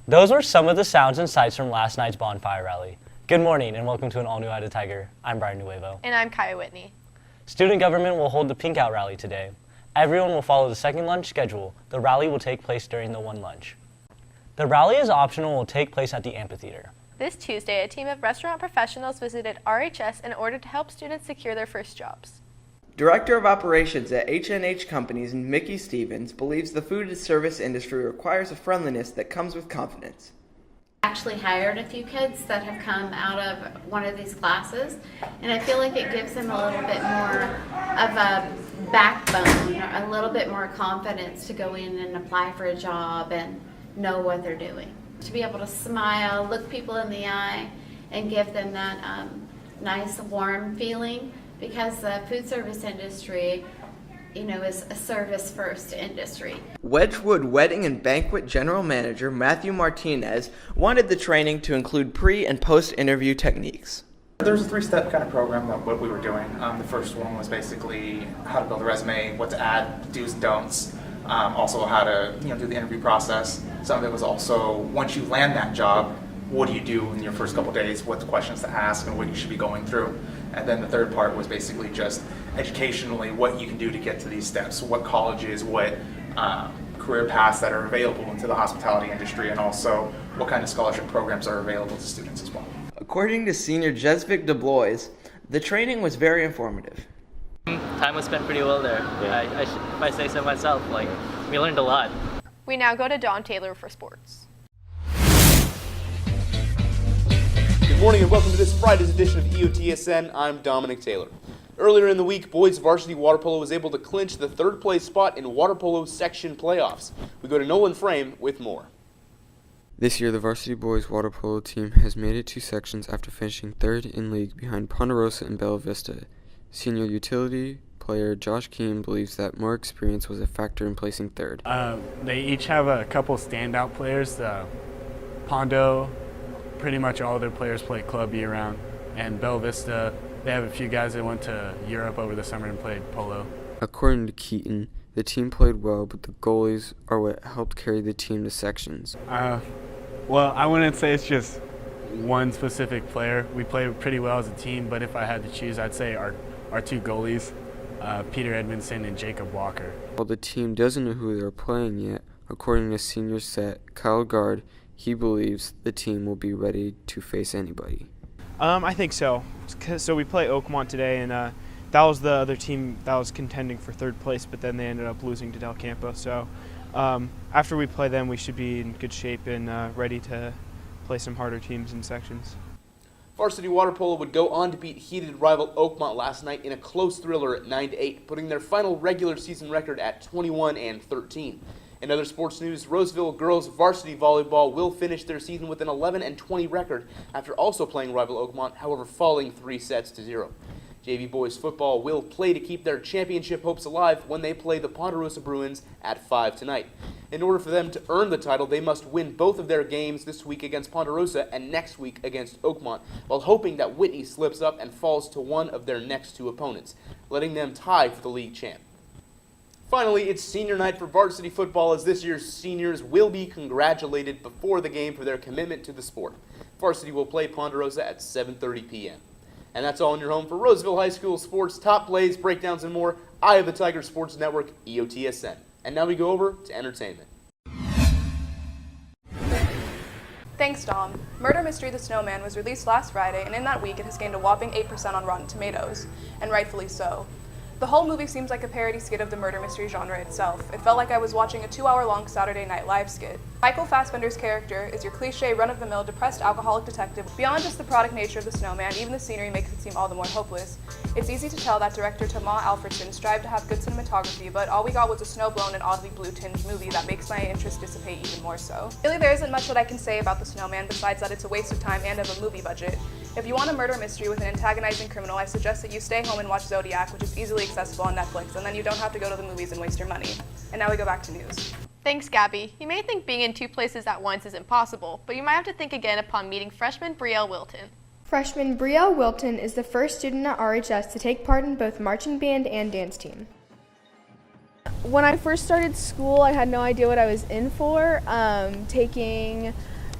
Those were some of the sounds and sights from last night's bonfire rally. Good morning and welcome to an all-new Eye to Tiger. I'm Brian Nuevo. And I'm Kaya Whitney. Student government will hold the Pink Out rally today. Everyone will follow the second lunch schedule. The rally will take place during the one lunch. The rally is optional and will take place at the amphitheater. This Tuesday, a team of restaurant professionals visited RHS in order to help students secure their first jobs. Director of Operations at H&H Companies, Mickey Stevens, believes the food and service industry requires a friendliness that comes with confidence. Actually hired a few kids that have come out of one of these classes, and I feel like it gives them a little bit more of a backbone, a little bit more confidence to go in and apply for a job and know what they're doing. To be able to smile, look people in the eye, and give them that nice warm feeling, because the food service industry, is a service-first industry. Wedgwood Wedding and Banquet General Manager Matthew Martinez wanted the training to include pre- and post-interview techniques. There's a three-step kind of program that what we were doing. The first one was basically how to build a resume, what to add, do's and don'ts, also how to do the interview process. Some of it was also once you land that job, what do you do in your first couple days, what the questions to ask, and what you should be going through. And then the third part was basically just educationally what you can do to get to these steps, what colleges, what career paths that are available into the hospitality industry, and also what kind of scholarship programs are available to students as well. According to senior Jesvik DeBlois, the training was very informative. Time was spent pretty well there. Yeah. If I say so myself, we learned a lot. We now go to Don Taylor for sports. Good morning and welcome to this Friday's edition of EOTSN. I'm Dominic Taylor. Earlier in the week, boys varsity water polo was able to clinch the third place spot in water polo section playoffs. We go to Nolan Frame with more. This year, the varsity boys water polo team has made it to sections after finishing third in league behind Ponderosa and Bella Vista. Senior utility player Josh Keane believes that more experience was a factor in placing third. They each have a couple standout players. Pondo, pretty much all their players play club year-round, and Bella Vista, they have a few guys that went to Europe over the summer and played polo. According to Keaton, the team played well, but the goalies are what helped carry the team to sections. Well, I wouldn't say it's just one specific player. We played pretty well as a team, but if I had to choose, I'd say our two goalies, Peter Edmondson and Jacob Walker. While the team doesn't know who they're playing yet, according to senior set Kyle Gard, he believes the team will be ready to face anybody. I think so. So we play Oakmont today, and that was the other team that was contending for third place, but then they ended up losing to Del Campo. So after we play them, we should be in good shape and ready to play some harder teams in sections. Varsity water polo would go on to beat heated rival Oakmont last night in a close thriller at 9-8, putting their final regular season record at 21-13. In other sports news, Roseville girls varsity volleyball will finish their season with an 11-20 record after also playing rival Oakmont, however falling 3-0. JV boys football will play to keep their championship hopes alive when they play the Ponderosa Bruins at 5 tonight. In order for them to earn the title, they must win both of their games this week against Ponderosa and next week against Oakmont, while hoping that Whitney slips up and falls to one of their next two opponents, letting them tie for the league champ. Finally, it's senior night for varsity football, as this year's seniors will be congratulated before the game for their commitment to the sport. Varsity will play Ponderosa at 7:30 p.m. And that's all in your home for Roseville High School sports, top plays, breakdowns, and more. Eye of the Tiger Sports Network, EOTSN. And now we go over to entertainment. Thanks, Dom. Murder Mystery The Snowman was released last Friday, and in that week it has gained a whopping 8% on Rotten Tomatoes, and rightfully so. The whole movie seems like a parody skit of the murder mystery genre itself. It felt like I was watching a 2-hour-long Saturday Night Live skit. Michael Fassbender's character is your cliché, run-of-the-mill, depressed alcoholic detective. Beyond just the product nature of the snowman, even the scenery makes it seem all the more hopeless. It's easy to tell that director Tomas Alfredson strived to have good cinematography, but all we got was a snow-blown and oddly blue-tinged movie that makes my interest dissipate even more so. Really, there isn't much that I can say about the snowman besides that it's a waste of time and of a movie budget. If you want a murder mystery with an antagonizing criminal, I suggest that you stay home and watch Zodiac, which is easily accessible on Netflix, and then you don't have to go to the movies and waste your money. And now we go back to news. Thanks, Gabby. You may think being in two places at once is impossible, but you might have to think again upon meeting freshman Brielle Wilton. Freshman Brielle Wilton is the first student at RHS to take part in both marching band and dance team. When I first started school, I had no idea what I was in for. Taking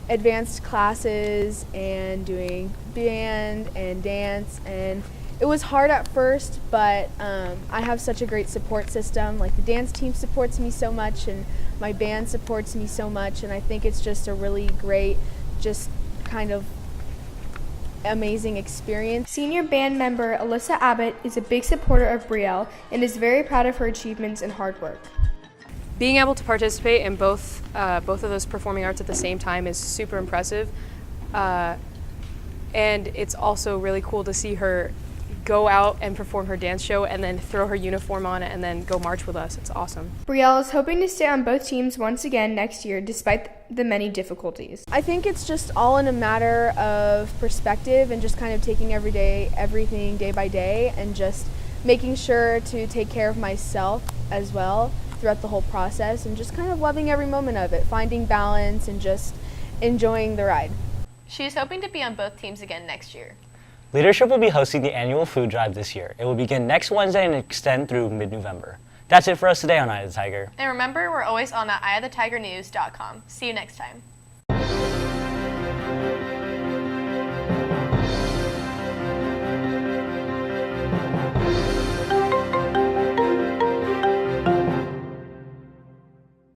advanced classes and doing band and dance, and it was hard at first, but I have such a great support system. Like the dance team supports me so much and my band supports me so much, and I think it's just a really great, just kind of amazing experience. Senior band member Alyssa Abbott is a big supporter of Brielle and is very proud of her achievements and hard work. Being able to participate in both of those performing arts at the same time is super impressive, and it's also really cool to see her go out and perform her dance show and then throw her uniform on and then go march with us. It's awesome. Brielle is hoping to stay on both teams once again next year despite the many difficulties. I think it's just all in a matter of perspective and just kind of taking everything day by day, and just making sure to take care of myself as well throughout the whole process, and just kind of loving every moment of it, finding balance and just enjoying the ride. She's hoping to be on both teams again next year. Leadership will be hosting the annual food drive this year. It will begin next Wednesday and extend through mid-November. That's it for us today on Eye of the Tiger. And remember, we're always on at eyeofthetigernews.com. See you next time.